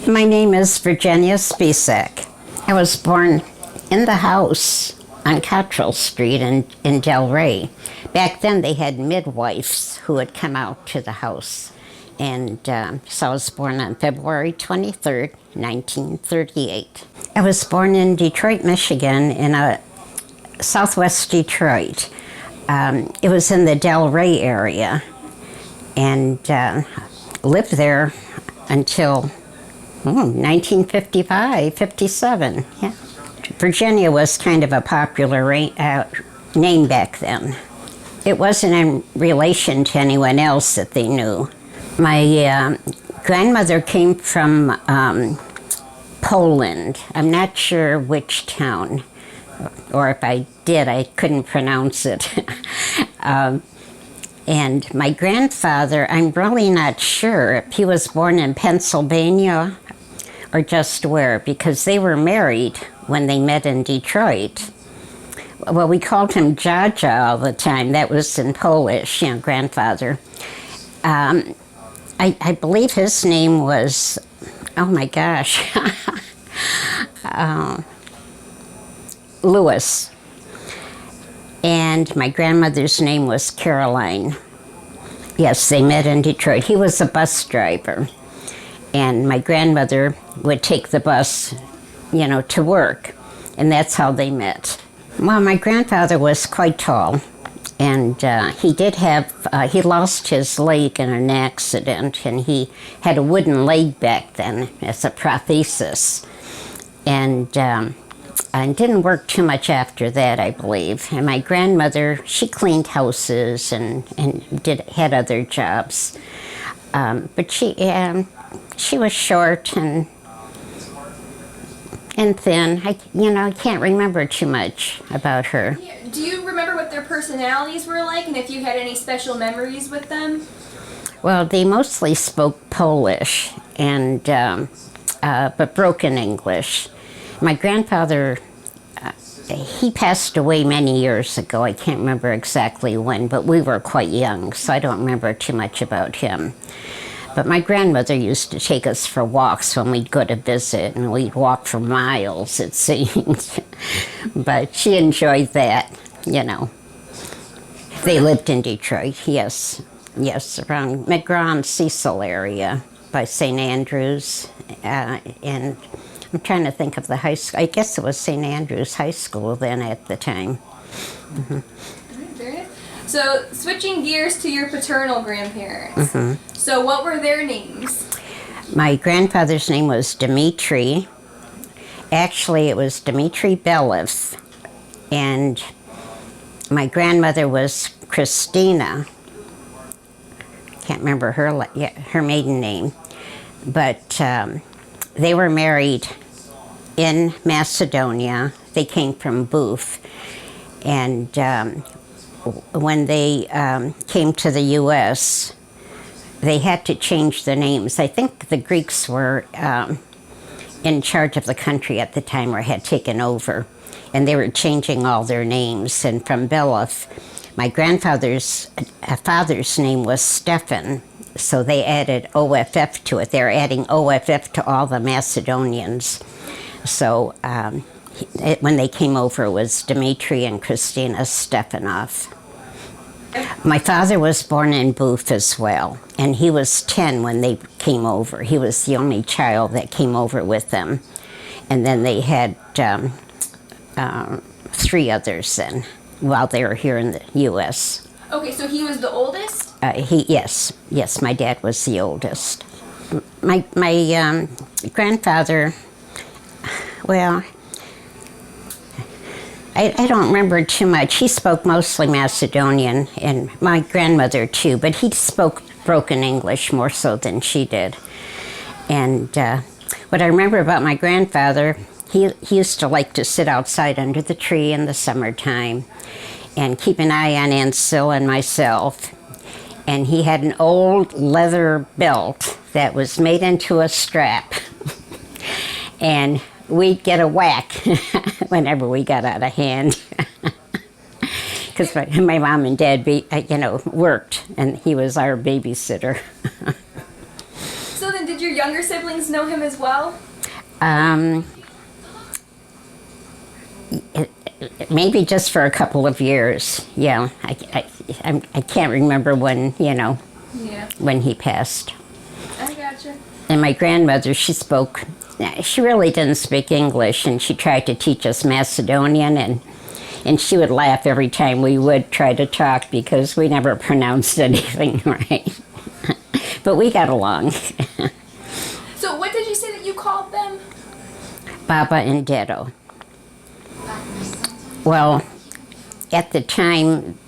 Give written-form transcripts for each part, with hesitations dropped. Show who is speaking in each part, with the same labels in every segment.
Speaker 1: My name is Virginia Spisak. I was born in the house on Cottrell Street in Delray. Back then they had midwives who would come out to the house. And so I was born on February 23rd, 1938. I was born in Detroit, Michigan, in southwest Detroit. It was in the Delray area, and lived there until 1955, 57, yeah. Virginia was kind of a popular name back then. It wasn't in relation to anyone else that they knew. My grandmother came from Poland. I'm not sure which town, or if I did, I couldn't pronounce it. And my grandfather, I'm really not sure if he was born in Pennsylvania or just where, because they were married when they met in Detroit. Well, we called him Jaja all the time. That was in Polish, grandfather. I believe his name was, oh my gosh, Louis. And my grandmother's name was Caroline. Yes, they met in Detroit. He was a bus driver. And my grandmother would take the bus, to work. And that's how they met. Well, my grandfather was quite tall. And he lost his leg in an accident. And he had a wooden leg back then as a prosthesis. And didn't work too much after that, I believe. And my grandmother, she cleaned houses and had other jobs. But she was short and thin. I can't remember too much about her.
Speaker 2: Do you remember what their personalities were like, and if you had any special memories with them?
Speaker 1: Well, they mostly spoke Polish and but broken English. My grandfather, he passed away many years ago. I can't remember exactly when, but we were quite young, so I don't remember too much about him. But my grandmother used to take us for walks when we'd go to visit, and we'd walk for miles, it seemed. But she enjoyed that, They lived in Detroit, yes, around McGraw-Cecil area by St. Andrews, and I'm trying to think of the high school. I guess it was St. Andrews High School then at the time. Mm-hmm.
Speaker 2: Very nice. So, switching gears to your paternal grandparents.
Speaker 1: Mm-hmm.
Speaker 2: So, what were their names?
Speaker 1: My grandfather's name was Dmitri. Actually, it was Dmitri Belov. And my grandmother was Christina. Can't remember her maiden name. But they were married in Macedonia. They came from Booth. And when they came to the U.S., they had to change their names. I think the Greeks were in charge of the country at the time, or had taken over, and they were changing all their names. And from Belov, my grandfather's father's name was Stefan, so they added OFF to it. They're adding OFF to all the Macedonians. So when they came over, it was Dmitri and Christina Stefanov. My father was born in Booth as well, and he was 10 when they came over. He was the only child that came over with them. And then they had 3 others then, while they were here in the U.S.
Speaker 2: Okay, so he was the oldest?
Speaker 1: Yes, my dad was the oldest. My grandfather, well, I don't remember too much. He spoke mostly Macedonian, and my grandmother too, but he spoke broken English more so than she did. And what I remember about my grandfather, he used to like to sit outside under the tree in the summertime and keep an eye on Aunt Sil and myself. And he had an old leather belt that was made into a strap. And we'd get a whack whenever we got out of hand. Because my mom and dad, worked, and he was our babysitter.
Speaker 2: So then, did your younger siblings know him as well?
Speaker 1: Um, Maybe just for a couple of years. Yeah, I can't remember when,
Speaker 2: Yeah,
Speaker 1: when he passed.
Speaker 2: I gotcha.
Speaker 1: And my grandmother, she really didn't speak English, and she tried to teach us Macedonian, and she would laugh every time we would try to talk because we never pronounced anything right. But we got along.
Speaker 2: So what did you say that you called them?
Speaker 1: Baba and Dedo. Well, at the time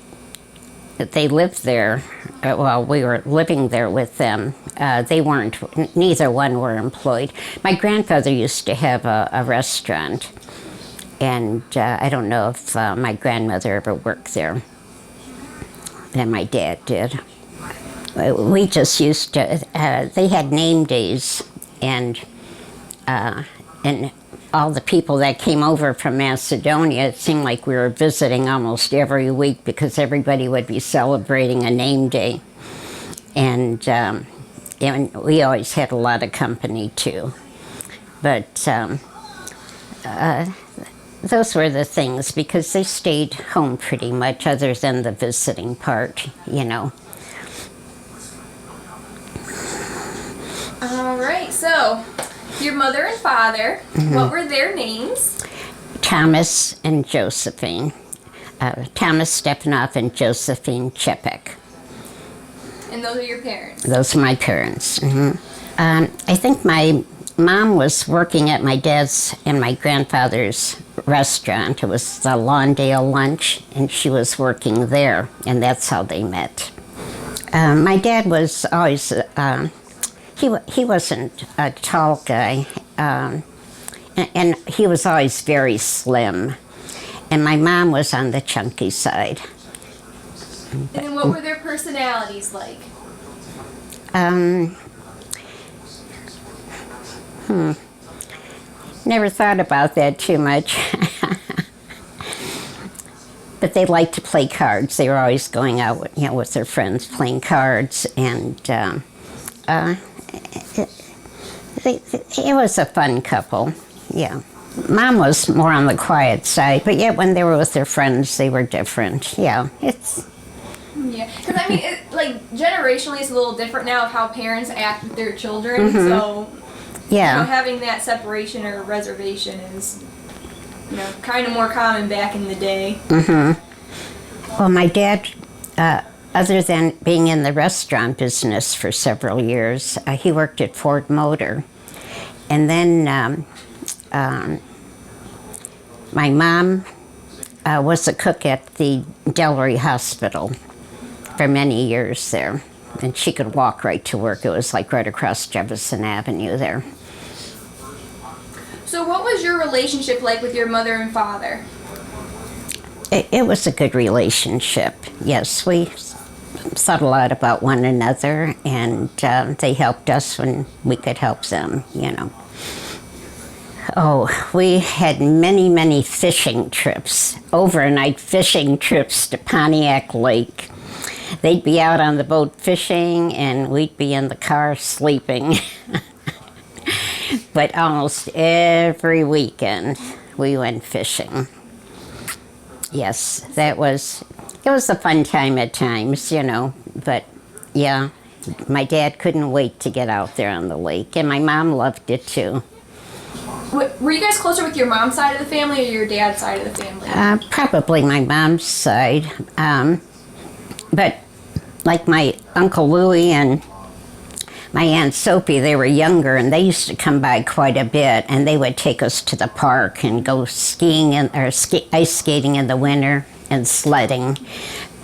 Speaker 1: that they lived there, while we were living there with them, neither one were employed. My grandfather used to have a restaurant, and I don't know if my grandmother ever worked there. And my dad did. We just used to, they had name days, and all the people that came over from Macedonia, it seemed like we were visiting almost every week because everybody would be celebrating a name day. And we always had a lot of company too. But those were the things, because they stayed home pretty much other than the visiting part,
Speaker 2: All right, so your mother and father, what were their names?
Speaker 1: Thomas and Josephine. Thomas Stepanoff and Josephine Chepek.
Speaker 2: And those are your parents?
Speaker 1: Those are my parents. I think my mom was working at my dad's and my grandfather's restaurant. It was the Lawndale Lunch, and she was working there, and that's how they met. My dad was always, he wasn't a tall guy, and he was always very slim. And my mom was on the chunky side.
Speaker 2: And then what were their personalities like?
Speaker 1: Never thought about that too much. But they liked to play cards. They were always going out with their friends playing cards, and it was a fun couple, yeah. Mom was more on the quiet side, but yet when they were with their friends, they were different. Yeah, it's...
Speaker 2: Yeah, because I mean, generationally, it's a little different now of how parents act with their children. So,
Speaker 1: yeah,
Speaker 2: having that separation or reservation is, kind of more common back in the day.
Speaker 1: Well, my dad, other than being in the restaurant business for several years, he worked at Ford Motor, and then my mom was a cook at the Delray Hospital for many years there, and she could walk right to work. It was like right across Jefferson Avenue there.
Speaker 2: So what was your relationship like with your mother and father?
Speaker 1: It was a good relationship, yes. We thought a lot about one another, and they helped us when we could help them, Oh, we had many, many fishing trips, overnight fishing trips to Pontiac Lake. They'd be out on the boat fishing, and we'd be in the car sleeping. But almost every weekend, we went fishing. Yes, it was a fun time at times, but yeah, my dad couldn't wait to get out there on the lake, and my mom loved it too.
Speaker 2: Were you guys closer with your mom's side of the family or your dad's side of the family?
Speaker 1: Probably my mom's side. But like my Uncle Louie and my Aunt Sophie, they were younger, and they used to come by quite a bit, and they would take us to the park and go skiing ice skating in the winter and sledding.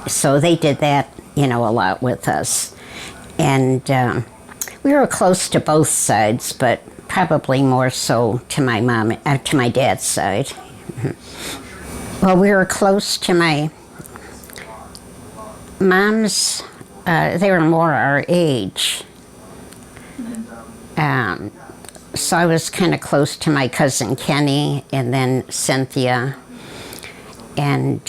Speaker 1: So they did that, a lot with us. And we were close to both sides, but probably more so to my dad's side. Well, we were close to my mom's. They were more our age. So I was kind of close to my cousin Kenny, and then Cynthia. And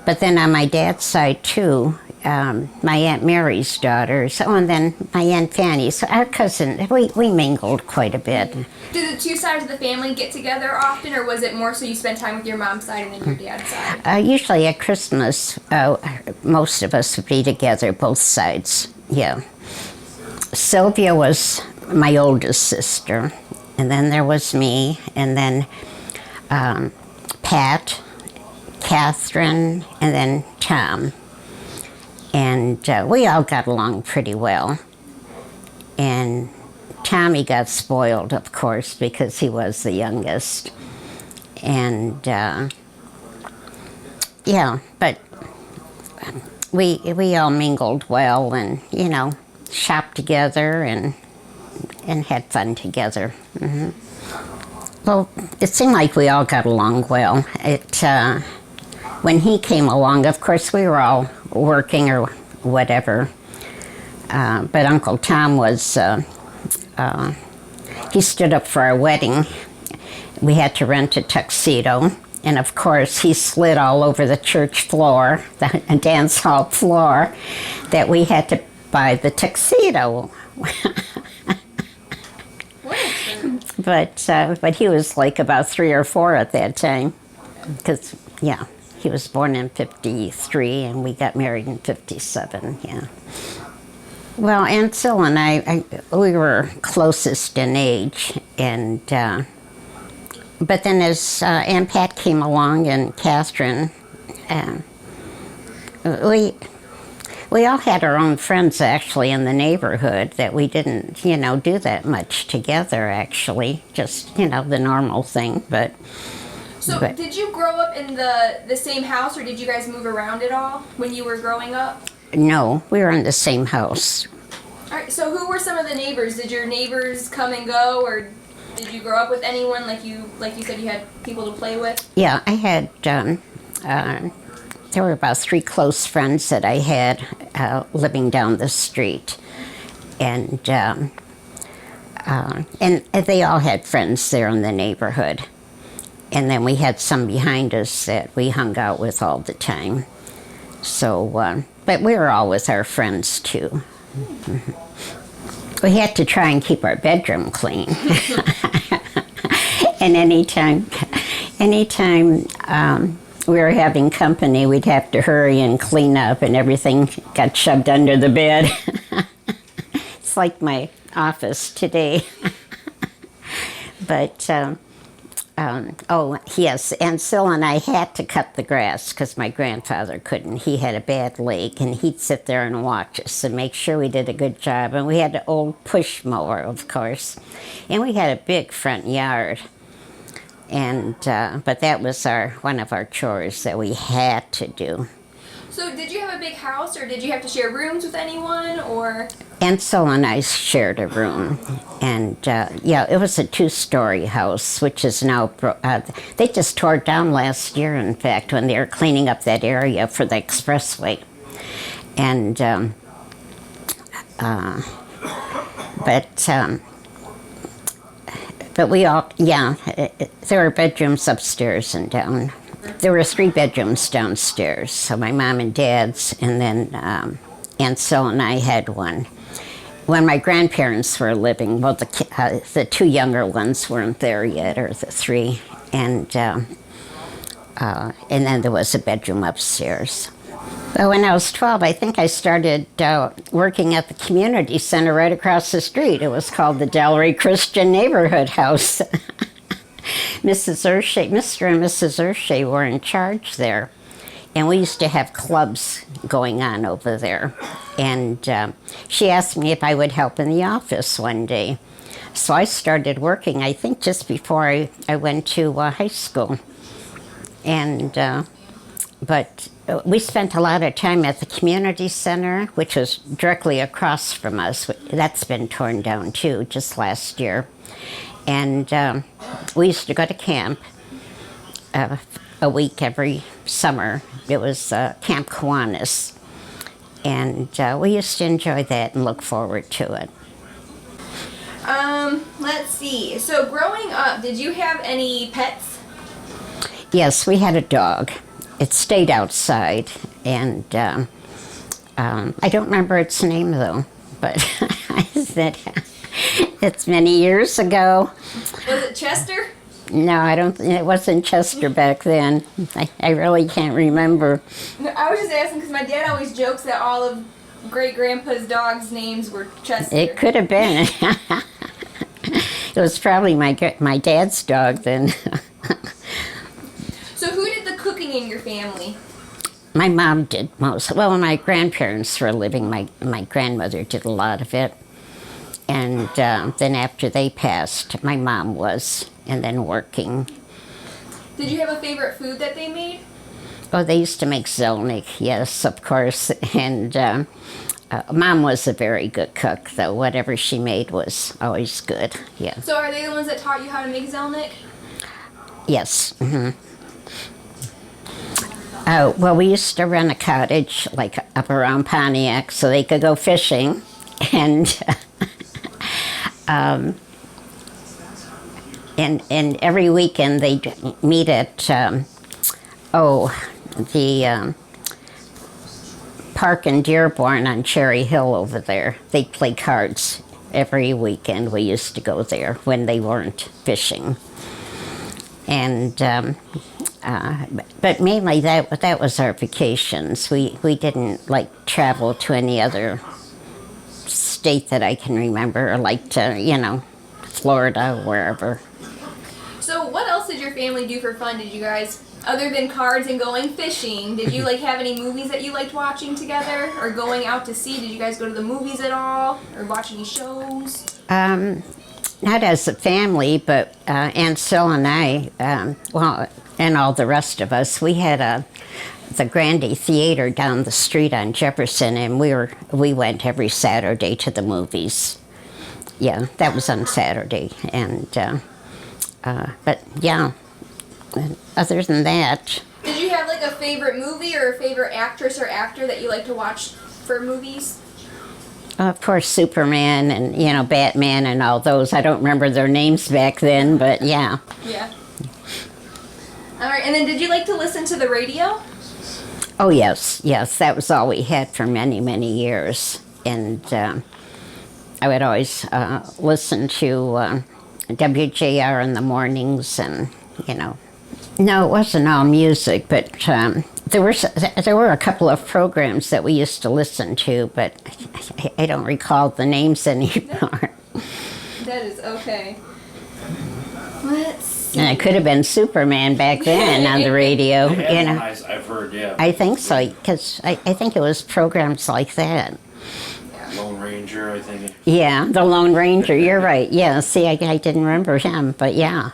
Speaker 1: But then on my dad's side too, my Aunt Mary's daughters, and then my Aunt Fanny. So our cousin, we mingled quite a bit.
Speaker 2: Did the two sides of the family get together often, or was it more so you spent time with your mom's side and then your dad's side?
Speaker 1: Usually at Christmas, most of us would be together, both sides. Yeah. Sylvia was my oldest sister, and then there was me, and then Pat, Catherine, and then Tom. And we all got along pretty well. And Tommy got spoiled, of course, because he was the youngest. And yeah, but we all mingled well, and shopped together and had fun together. Mm-hmm. Well, it seemed like we all got along well. When he came along, of course, we were all working or whatever. But Uncle Tom was, he stood up for our wedding. We had to rent a tuxedo. And of course, he slid all over the church floor, the dance hall floor, that we had to buy the tuxedo. But he was like about 3 or 4 at that time. Because, yeah. He was born in 53, and we got married in 57, yeah. Well, Aunt Sil and I, we were closest in age, and but then as Aunt Pat came along and Catherine, we all had our own friends, actually, in the neighborhood that we didn't, do that much together, actually. Just, the normal thing, but...
Speaker 2: So did you grow up in the same house, or did you guys move around at all when you were growing up?
Speaker 1: No, we were in the same house.
Speaker 2: All right, so who were some of the neighbors? Did your neighbors come and go, or did you grow up with anyone like you said you had people to play with?
Speaker 1: Yeah, I had, there were about 3 close friends that I had living down the street. And they all had friends there in the neighborhood. And then we had some behind us that we hung out with all the time. So, but we were all with our friends too. We had to try and keep our bedroom clean. And anytime we were having company, we'd have to hurry and clean up, and everything got shoved under the bed. It's like my office today. But, oh, yes, Aunt Sil and I had to cut the grass because my grandfather couldn't. He had a bad leg, and he'd sit there and watch us and make sure we did a good job. And we had an old push mower, of course. And we had a big front yard. And, but that was one of our chores that we had to do.
Speaker 2: So did you have a big house, or did you have to share rooms with anyone, or?
Speaker 1: Aunt Sil and I shared a room, and yeah, it was a 2-story house, which is now, they just tore it down last year, in fact, when they were cleaning up that area for the expressway. And, but we all, yeah, there were bedrooms upstairs and down. There were 3 bedrooms downstairs, so my mom and dad's, and then Aunt Sil and I had one. When my grandparents were living, well, the 2 younger ones weren't there yet, or the 3, and then there was a bedroom upstairs. But when I was 12, I think I started working at the community center right across the street. It was called the Delray Christian Neighborhood House. Mr. and Mrs. Urshay were in charge there. And we used to have clubs going on over there. And she asked me if I would help in the office one day. So I started working, I think, just before I went to high school. And, but we spent a lot of time at the community center, which was directly across from us. That's been torn down too, just last year. And we used to go to camp a week every summer. It was Camp Kiwanis. And we used to enjoy that and look forward to it.
Speaker 2: Let's see. So growing up, did you have any pets?
Speaker 1: Yes, we had a dog. it stayed outside, and I don't remember its name though. But I said it's many years ago.
Speaker 2: Was it Chester?
Speaker 1: No, I don't. It wasn't Chester back then. I really can't remember.
Speaker 2: No, I was just asking because my dad always jokes that all of great grandpa's dogs' names were Chester.
Speaker 1: It could have been. It was probably my dad's dog then.
Speaker 2: So who did the cooking in your family?
Speaker 1: My mom did most. Well, when my grandparents were living, my grandmother did a lot of it. And then after they passed, my mom was, and then working.
Speaker 2: Did you have a favorite food that they made?
Speaker 1: Oh, they used to make zelnik, yes, of course. And Mom was a very good cook, though. Whatever she made was always good, yeah.
Speaker 2: So are they the ones that taught you how to make zelnik?
Speaker 1: Yes. Mm-hmm. Well, we used to rent a cottage, like up around Pontiac, so they could go fishing. And and every weekend they'd meet at the park in Dearborn on Cherry Hill over there. They'd play cards every weekend. We used to go there when they weren't fishing. And but mainly that was our vacations. We didn't like travel to any other state that I can remember, or like to Florida or wherever.
Speaker 2: So what else did your family do for fun? Did you guys, other than cards and going fishing, did you like have any movies that you liked watching together or going out to see? Did you guys go to the movies at all or watch any shows?
Speaker 1: Not as a family, but Aunt Sil and I, and all the rest of us, we had the Grande Theater down the street on Jefferson, and we went every Saturday to the movies. Yeah, that was on Saturday, and but yeah, other than that.
Speaker 2: Did you have like a favorite movie or a favorite actress or actor that you like to watch for movies?
Speaker 1: Of course, Superman and Batman and all those. I don't remember their names back then, but yeah.
Speaker 2: Yeah. All right, and then did you like to listen to the radio?
Speaker 1: Oh yes, that was all we had for many, many years, and I would always listen to WJR in the mornings, and No, it wasn't all music, but there were a couple of programs that we used to listen to, but I don't recall the names anymore.
Speaker 2: That is okay. Let's see.
Speaker 1: And it could have been Superman back then on the radio.
Speaker 3: I've heard, yeah.
Speaker 1: I think so, because I think it was programs like that.
Speaker 3: Lone Ranger, I think.
Speaker 1: Yeah, the Lone Ranger. You're right. Yeah. See, I didn't remember him, but yeah.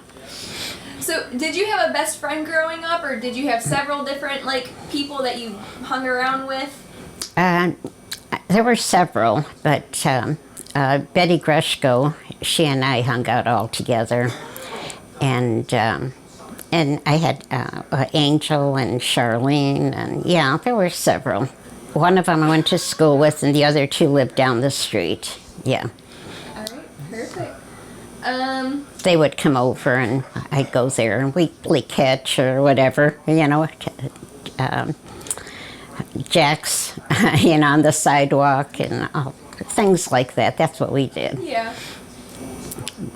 Speaker 2: So, did you have a best friend growing up, or did you have several different people that you hung around with?
Speaker 1: There were several, but Betty Greshko, she and I hung out all together, and I had Angel and Charlene, and yeah, there were several. One of them I went to school with, and the other two lived down the street. Yeah.
Speaker 2: All right, perfect.
Speaker 1: They would come over, and I'd go there, and we'd play catch or whatever, jacks, on the sidewalk, and things like that. That's what we did.
Speaker 2: Yeah.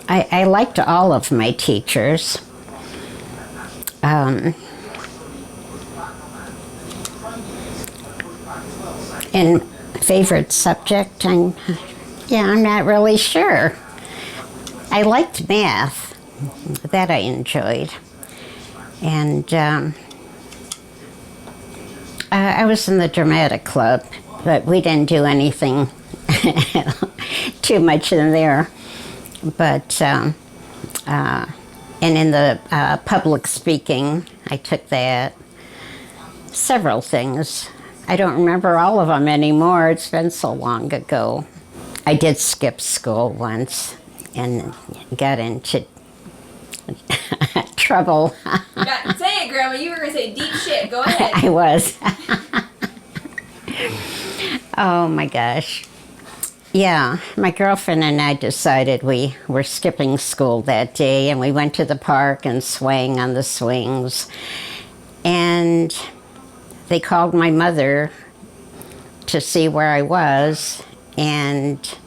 Speaker 1: I liked all of my teachers. And favorite subject, I'm not really sure. I liked math, that I enjoyed, and I was in the dramatic club, but we didn't do anything too much in there. But and in the public speaking, I took that. Several things. I don't remember all of them anymore. It's been so long ago. I did skip school once and got into trouble.
Speaker 2: Say it, Grandma. You were going to say deep shit. Go ahead.
Speaker 1: I was. Oh my gosh. Yeah, my girlfriend and I decided we were skipping school that day, and we went to the park and swang on the swings. And they called my mother to see where I was, and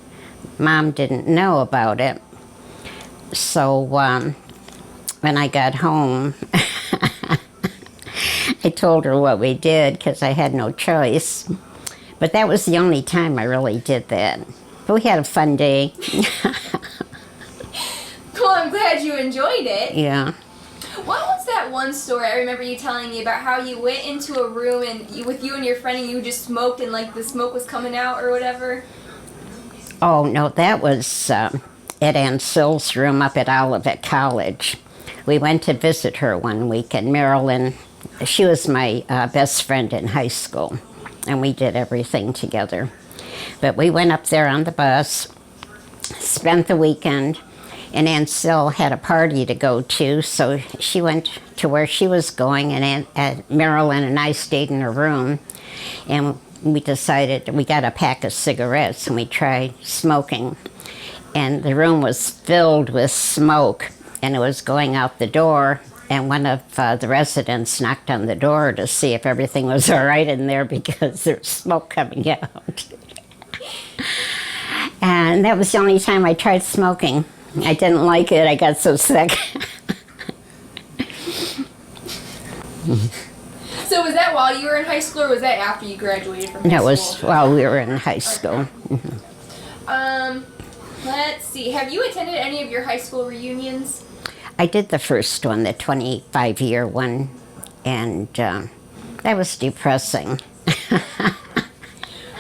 Speaker 1: Mom didn't know about it. So when I got home, I told her what we did because I had no choice. But that was the only time I really did that. But we had a fun day.
Speaker 2: Well, I'm glad you enjoyed it.
Speaker 1: Yeah.
Speaker 2: What was that one story I remember you telling me about how you went into a room and with you and your friend and you just smoked and like the smoke was coming out or whatever?
Speaker 1: Oh, no, that was at Aunt Sill's room up at Olivet College. We went to visit her one week in Maryland. She was my best friend in high school, and we did everything together. But we went up there on the bus, spent the weekend, and Aunt Sill had a party to go to, so she went to where she was going, and Marilyn and I stayed in her room, and we decided we got a pack of cigarettes and we tried smoking. And the room was filled with smoke, and it was going out the door, and one of the residents knocked on the door to see if everything was all right in there because there was smoke coming out. And that was the only time I tried smoking. I didn't like it. I got so sick.
Speaker 2: So was that while you were in high school or was that after you graduated from high
Speaker 1: That
Speaker 2: school?
Speaker 1: was while we were in high school.
Speaker 2: Let's see. Have you attended any of your high school reunions?
Speaker 1: I did the first one, the 25-year one, and that was depressing.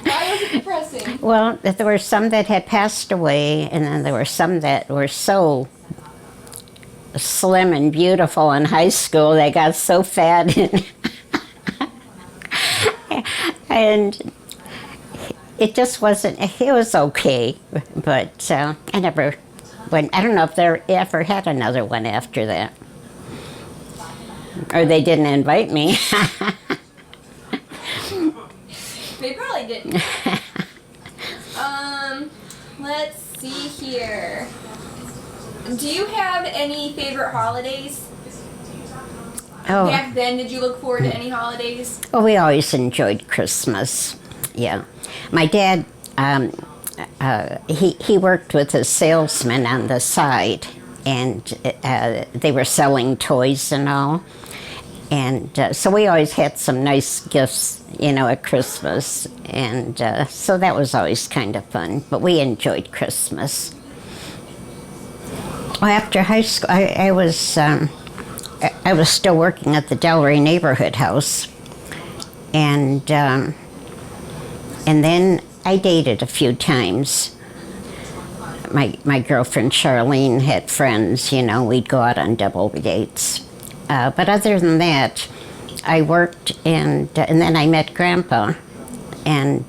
Speaker 2: Why was it depressing?
Speaker 1: Well, there were some that had passed away, and then there were some that were so slim and beautiful in high school. They got so fat, and it just wasn't. It was okay, but I never went. I don't know if they ever had another one after that, or they didn't invite me.
Speaker 2: They probably didn't. Let's see here. Do you have any favorite holidays?
Speaker 1: Oh.
Speaker 2: Back then, did you look forward to any holidays?
Speaker 1: Oh, we always enjoyed Christmas. Yeah, my dad, he worked with a salesman on the side, and they were selling toys and all. And so we always had some nice gifts, at Christmas. And so that was always kind of fun. But we enjoyed Christmas. Well, after high school, I was still working at the Delray Neighborhood House. And then I dated a few times. My girlfriend Charlene had friends, we'd go out on double dates. But other than that, I worked, and then I met Grandpa, and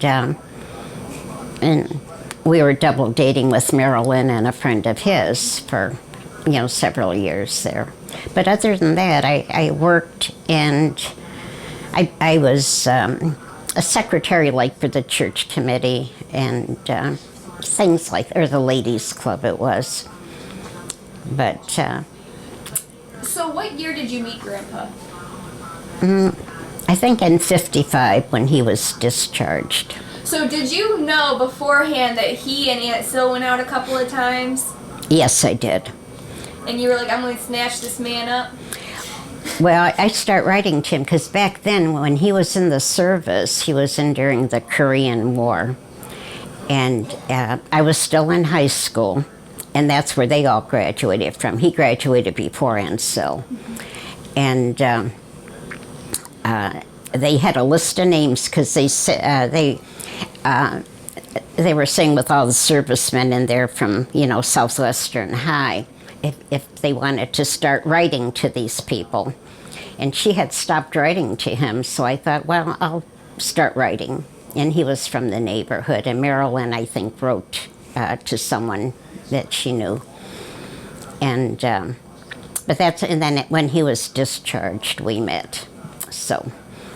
Speaker 1: we were double dating with Marilyn and a friend of his for, several years there. But other than that, I worked, and I was a secretary, for the church committee and things or the ladies' club it was. But
Speaker 2: So what year did you meet Grandpa?
Speaker 1: I think in 55 when he was discharged.
Speaker 2: So did you know beforehand that he and Aunt Sil went out a couple of times?
Speaker 1: Yes, I did.
Speaker 2: And you were like, I'm going to snatch this man up?
Speaker 1: Well, I start writing to him because back then when he was in the service, he was in during the Korean War. And I was still in high school, and that's where they all graduated from. He graduated before Aunt Sil. And they had a list of names because they were saying with all the servicemen in there from, Southwestern High, if they wanted to start writing to these people. And she had stopped writing to him, so I thought, well, I'll start writing. And he was from the neighborhood, and Marilyn, I think, wrote to someone that she knew. And and then when he was discharged, we met. So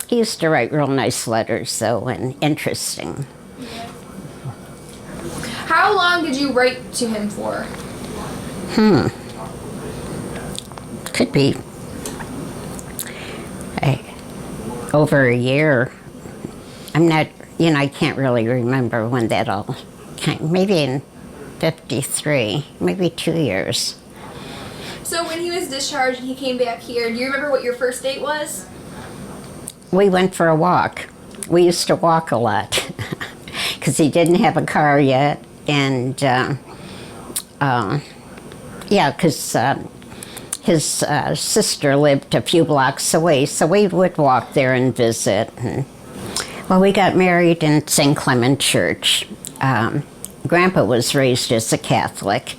Speaker 1: he used to write real nice letters, though, and interesting.
Speaker 2: How long did you write to him for?
Speaker 1: Could be over a year. I'm not, I can't really remember when that all came. Maybe in 53, maybe 2 years.
Speaker 2: So when he was discharged and he came back here, do you remember what your first date was?
Speaker 1: We went for a walk. We used to walk a lot because he didn't have a car yet. And because his sister lived a few blocks away, so we would walk there and visit. And, well, we got married in St. Clement Church. Grandpa was raised as a Catholic,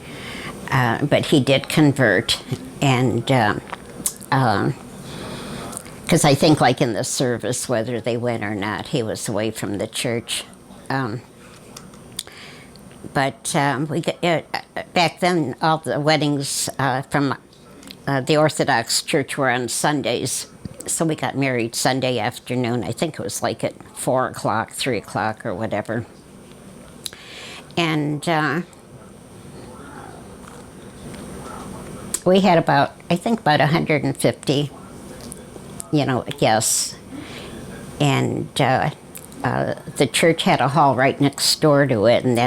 Speaker 1: but he did convert. And because I think, like in the service, whether they went or not, he was away from the church. But we got, back then, all the weddings from the Orthodox Church were on Sundays. So we got married Sunday afternoon. I think it was like at 4 o'clock, 3 o'clock, or whatever. And we had about 150, guests. And the church had a hall right next door to it, and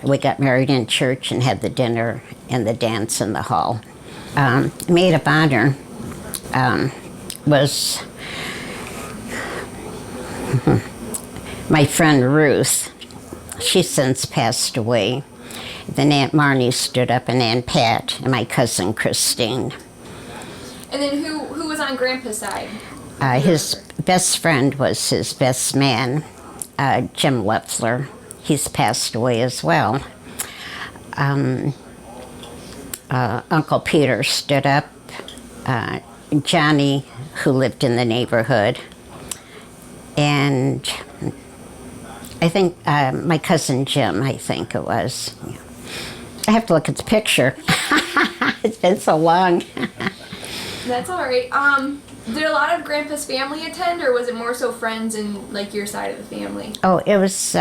Speaker 1: we got married in church and had the dinner and the dance in the hall. Maid of honor was my friend Ruth. She's since passed away. Then Aunt Marnie stood up, and Aunt Pat, and my cousin Christine.
Speaker 2: And then who was on Grandpa's side?
Speaker 1: His best friend was his best man, Jim Leffler. He's passed away as well. Uncle Peter stood up. Johnny, who lived in the neighborhood. And I think my cousin Jim, I think it was. I have to look at the picture. It's been so long.
Speaker 2: That's all right. Did a lot of Grandpa's family attend, or was it more so friends and like your side of the family?
Speaker 1: Oh, it was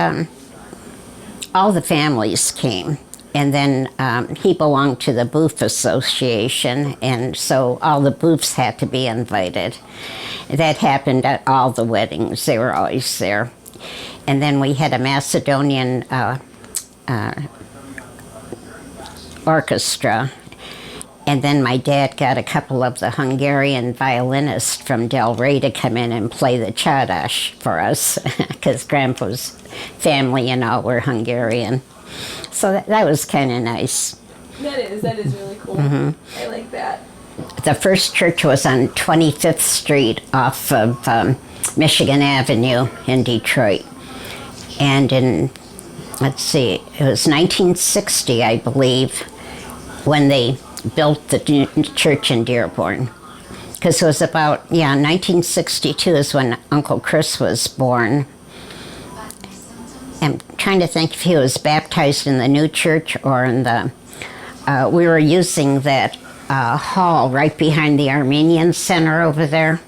Speaker 1: all the families came. And then he belonged to the Booth Association, and so all the Booths had to be invited. That happened at all the weddings. They were always there. And then we had a Macedonian orchestra. And then my dad got a couple of the Hungarian violinists from Del Rey to come in and play the Csárdás for us, because Grandpa's family and all were Hungarian. So that was kind of nice.
Speaker 2: That is really cool. I like that.
Speaker 1: The first church was on 25th Street off of Michigan Avenue in Detroit. And in, it was 1960, I believe, when they built the new church in Dearborn. Because it was about, 1962 is when Uncle Chris was born. I'm trying to think if he was baptized in the new church or in the, we were using that hall right behind the Armenian Center over there,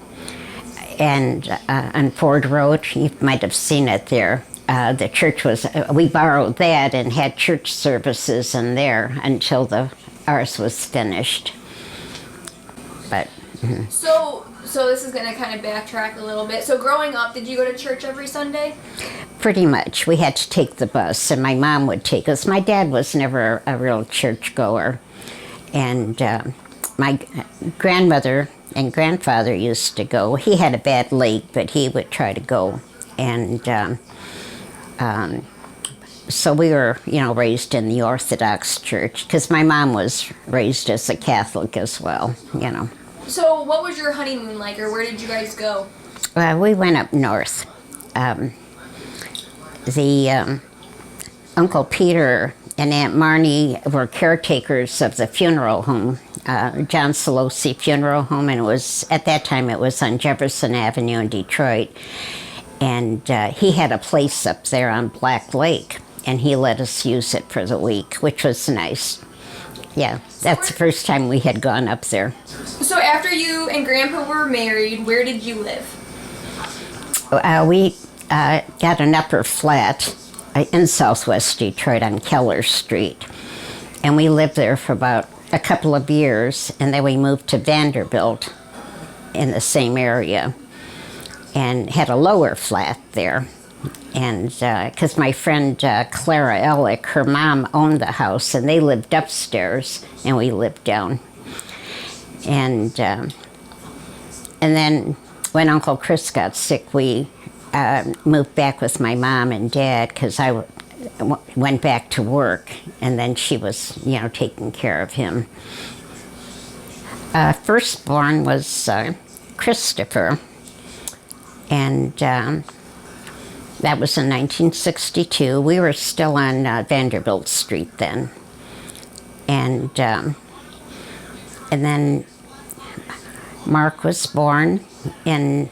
Speaker 1: and on Ford Road. You might have seen it there. The church was, we borrowed that and had church services in there until ours was finished. But
Speaker 2: So this is going to kind of backtrack a little bit. So growing up, did you go to church every Sunday?
Speaker 1: pretty much. We had to take the bus, and my mom would take us. My dad was never a real churchgoer. And my grandmother and grandfather used to go. He had a bad leg, but he would try to go. And so we were, raised in the Orthodox Church, because my mom was raised as a Catholic as well,
Speaker 2: So what was your honeymoon like, or where did you guys go?
Speaker 1: We went up north. Uncle Peter and Aunt Marnie were caretakers of the funeral home, John Solosi Funeral Home, and at that time it was on Jefferson Avenue in Detroit. And he had a place up there on Black Lake, and he let us use it for the week, which was nice. Yeah, that's the first time we had gone up there.
Speaker 2: So after you and Grandpa were married, where did you live?
Speaker 1: We got an upper flat in Southwest Detroit on Keller Street. And we lived there for about a couple of years, and then we moved to Vanderbilt in the same area. and had a lower flat there. And because my friend Clara Ellick, her mom owned the house, and they lived upstairs, and we lived down. And then when Uncle Chris got sick, we moved back with my mom and dad because I went back to work, and then she was, taking care of him. Firstborn was Christopher, and that was in 1962. We were still on Vanderbilt Street then. And then Mark was born in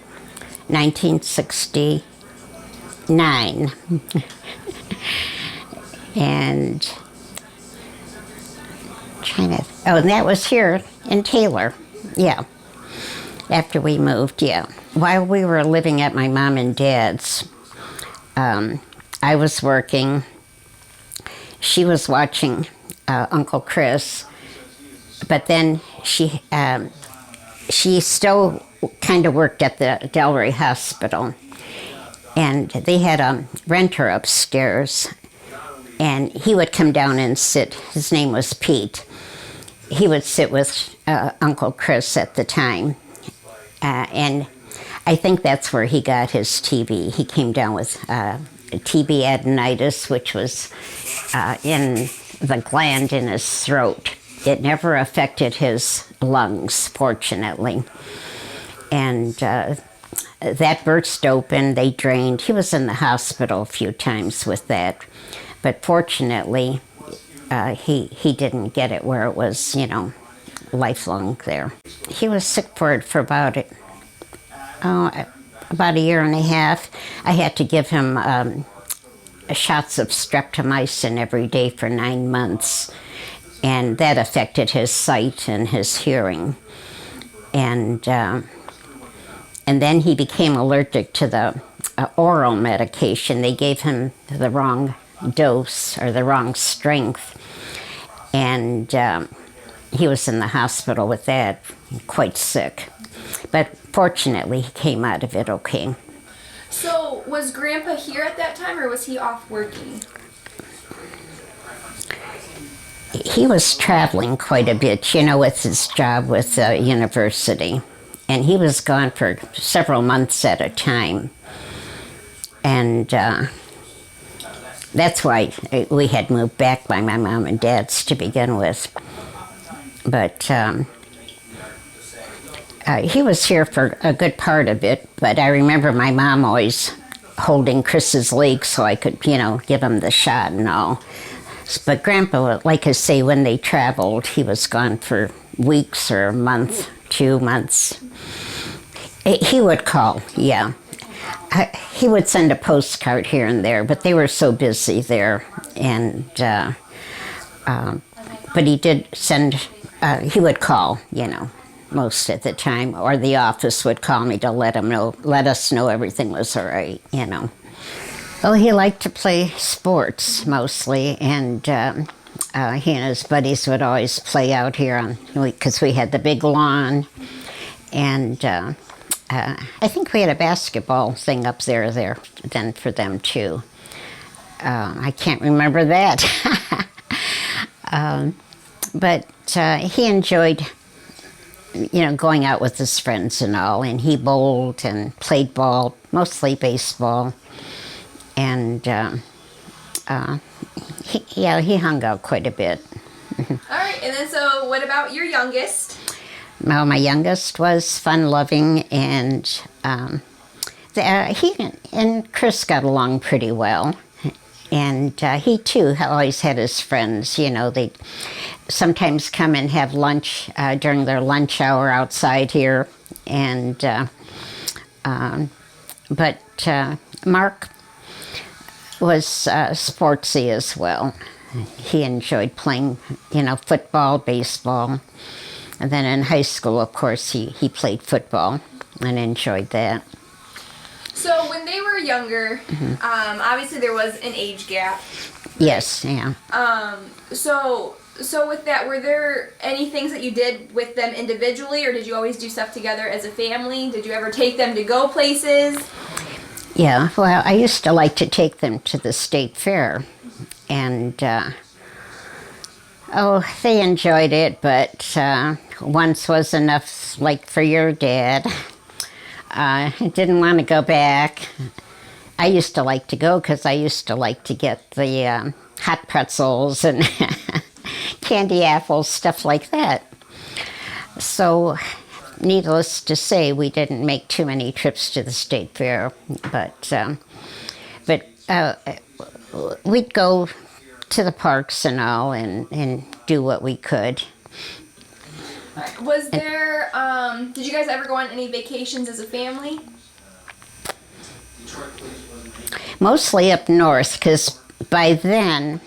Speaker 1: 1969. And and that was here in Taylor, yeah. After we moved, yeah. While we were living at my mom and dad's, I was working. She was watching Uncle Chris, but then she still kind of worked at the Delray Hospital, and they had a renter upstairs, and he would come down and sit. His name was Pete. He would sit with Uncle Chris at the time, and I think that's where he got his TB. He came down with TB adenitis, which was in the gland in his throat. It never affected his lungs, fortunately. And that burst open, they drained. He was in the hospital a few times with that. But fortunately, he didn't get it where it was, lifelong there. He was sick for it for about a year and a half. I had to give him shots of streptomycin every day for 9 months, and that affected his sight and his hearing. And then he became allergic to the oral medication. They gave him the wrong dose or the wrong strength, and he was in the hospital with that, quite sick. But fortunately, he came out of it okay.
Speaker 2: So, was Grandpa here at that time, or was he off working?
Speaker 1: He was traveling quite a bit, with his job with the university. And he was gone for several months at a time. And that's why we had moved back by my mom and dad's to begin with. But he was here for a good part of it, but I remember my mom always holding Chris's leg so I could, give him the shot and all. But Grandpa, like I say, when they traveled, he was gone for weeks or a month, 2 months. He would call, yeah. He would send a postcard here and there, but they were so busy there. And but he did send, he would call, most of the time, or the office would call me to let us know everything was all right, Well, he liked to play sports mostly, and he and his buddies would always play out here because we had the big lawn, and I think we had a basketball thing up there then for them too. I can't remember that, but he enjoyed going out with his friends and all, and he bowled and played ball, mostly baseball, and he hung out quite a bit.
Speaker 2: All right, and then so what about your youngest?
Speaker 1: Well, my youngest was fun-loving, and he and Chris got along pretty well. And he, too, always had his friends. They'd sometimes come and have lunch during their lunch hour outside here. And but Mark was sportsy as well. He enjoyed playing, football, baseball. And then in high school, of course, he played football and enjoyed that.
Speaker 2: So when they were younger, obviously there was an age gap.
Speaker 1: Yes, yeah.
Speaker 2: So with that, were there any things that you did with them individually, or did you always do stuff together as a family? Did you ever take them to go places?
Speaker 1: Yeah, well, I used to like to take them to the state fair, and they enjoyed it, but once was enough, like for your dad. I didn't want to go back. I used to like to go because I used to like to get the hot pretzels and candy apples, stuff like that. So, needless to say, we didn't make too many trips to the state fair, but we'd go to the parks and all and do what we could.
Speaker 2: Was there, did you guys ever go on any vacations as a family?
Speaker 1: Mostly up north, because by then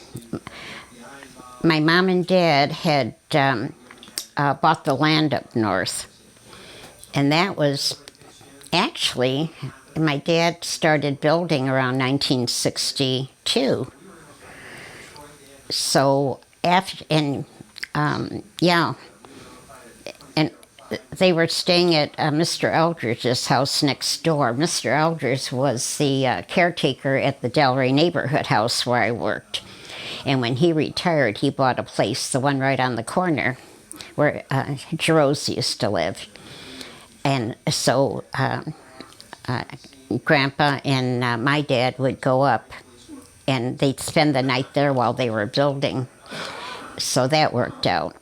Speaker 1: my mom and dad had bought the land up north. And that was actually, my dad started building around 1962. So after, and they were staying at Mr. Eldridge's house next door. Mr. Eldridge was the caretaker at the Delray neighborhood house where I worked. And when he retired, he bought a place, the one right on the corner, where Jerose used to live. And so Grandpa and my dad would go up, and they'd spend the night there while they were building. So that worked out.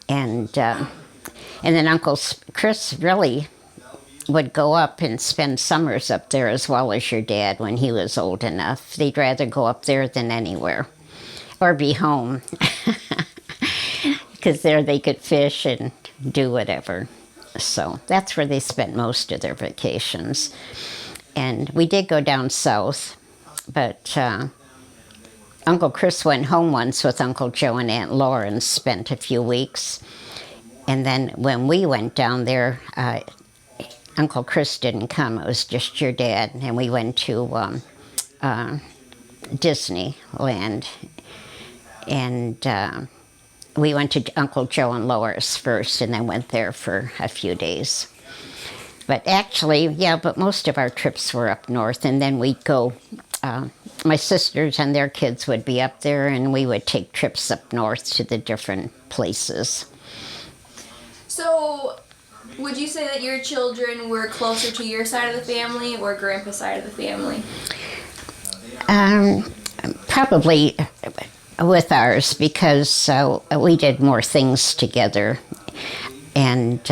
Speaker 1: And then Uncle Chris really would go up and spend summers up there as well as your dad when he was old enough. They'd rather go up there than anywhere, or be home, because there they could fish and do whatever. So that's where they spent most of their vacations. And we did go down south, but Uncle Chris went home once with Uncle Joe and Aunt Laura and spent a few weeks. And then when we went down there, Uncle Chris didn't come. It was just your dad. And we went to Disneyland. And we went to Uncle Joe and Laura's first and then went there for a few days. But actually, but most of our trips were up north. And then we'd go, my sisters and their kids would be up there, and we would take trips up north to the different places.
Speaker 2: So, would you say that your children were closer to your side of the family or Grandpa's side of the family?
Speaker 1: Probably with ours, because we did more things together. And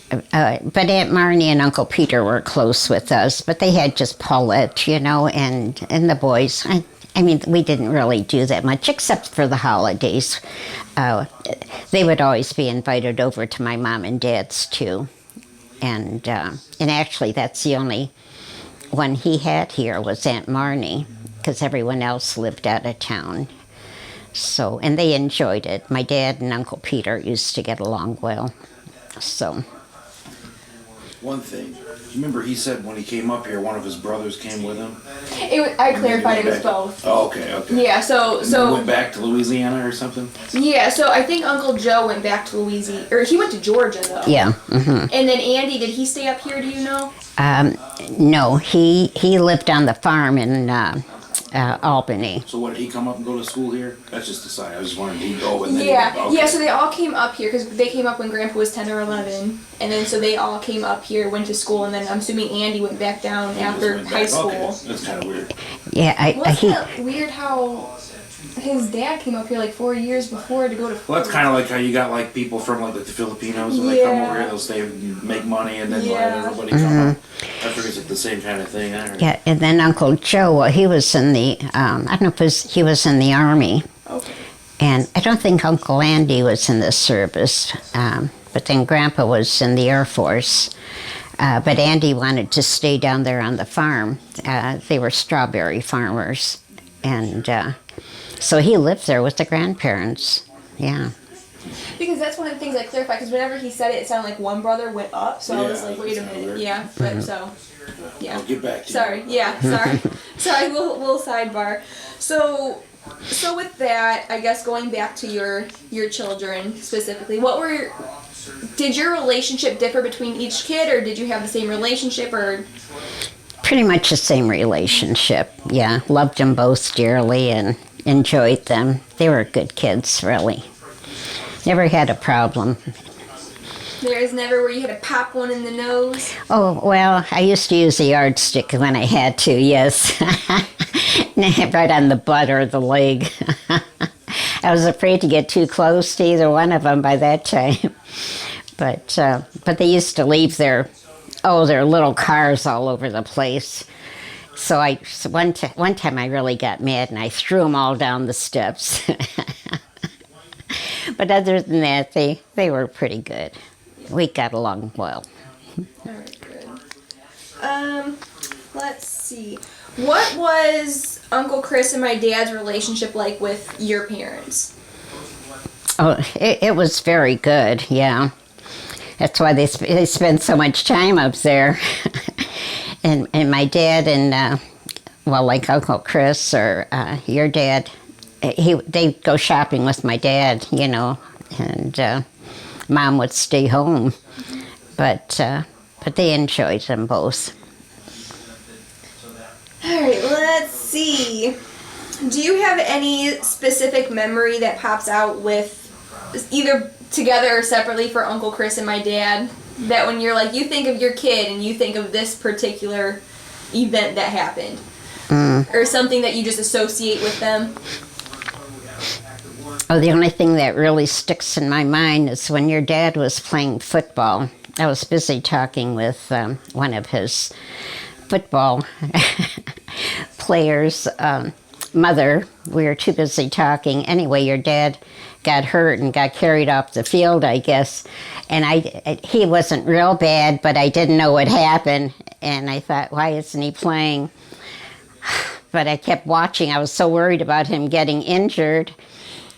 Speaker 1: but Aunt Marnie and Uncle Peter were close with us, but they had just Paulette, and the boys. I mean, we didn't really do that much, except for the holidays. They would always be invited over to my mom and dad's too, and actually that's the only one he had here was Aunt Marnie, because everyone else lived out of town. So, and they enjoyed it. My dad and Uncle Peter used to get along well. So.
Speaker 3: One thing, remember he said when he came up here, one of his brothers came with him?
Speaker 2: I clarified it was both.
Speaker 3: Oh, okay.
Speaker 2: Yeah, so
Speaker 3: And then went back to Louisiana or something?
Speaker 2: Yeah, so I think Uncle Joe went back to Louisiana, or he went to Georgia though.
Speaker 1: Yeah. Mm-hmm.
Speaker 2: And then Andy, did he stay up here? Do you know?
Speaker 1: No, he lived on the farm in Albany.
Speaker 3: So what, did he come up and go to school here? That's just a side. I was just wondering, did he go and then
Speaker 2: Yeah, so they all came up here because they came up when Grandpa was 10 or 11, and then so they all came up here, went to school, and then I'm assuming Andy went back down after high school.
Speaker 3: Okay, that's kind of weird.
Speaker 1: Yeah,
Speaker 2: Wasn't it weird how his dad came up here like 4 years before to go to
Speaker 3: Well, that's kind of like how you got like people from like the Filipinos, when they come over here, they'll stay and make money, and then let everybody come up. I figure it's like the same kind of thing.
Speaker 1: Yeah, and then Uncle Joe, well, he was in the, I don't know if he was in the Army.
Speaker 2: Okay.
Speaker 1: And I don't think Uncle Andy was in the service, but then Grandpa was in the Air Force. But Andy wanted to stay down there on the farm. They were strawberry farmers. And so he lived there with the grandparents. Yeah.
Speaker 2: Because that's one of the things I clarified, because whenever he said it, it sounded like one brother went up, so I was like, wait a minute. Yeah, but so, yeah.
Speaker 3: I'll get back to you.
Speaker 2: Sorry, little sidebar. So with that, I guess going back to your children specifically, did your relationship differ between each kid, or did you have the same relationship, or?
Speaker 1: Pretty much the same relationship. Yeah, loved them both dearly and enjoyed them. They were good kids, really. Never had a problem.
Speaker 2: There is never where you had to pop one in the nose.
Speaker 1: Oh, well, I used to use a yardstick when I had to, yes. Right on the butt or the leg. I was afraid to get too close to either one of them by that time. But they used to leave their little cars all over the place. So one time I really got mad and I threw them all down the steps. But other than that, they were pretty good. We got along well.
Speaker 2: All right, good. Let's see. What was Uncle Chris and my dad's relationship like with your parents?
Speaker 1: Oh, it was very good, yeah. That's why they spend so much time up there. and my dad and, like Uncle Chris or your dad, they go shopping with my dad, and Mom would stay home. But they enjoyed them both.
Speaker 2: All right, let's see. Do you have any specific memory that pops out with either together or separately for Uncle Chris and my dad, that when you're like, you think of your kid and you think of this particular event that happened? Or something that you just associate with them?
Speaker 1: Oh, the only thing that really sticks in my mind is when your dad was playing football. I was busy talking with one of his football players' mother. We were too busy talking. Anyway, your dad got hurt and got carried off the field, I guess. And he wasn't real bad, but I didn't know what happened. And I thought, why isn't he playing? But I kept watching. I was so worried about him getting injured.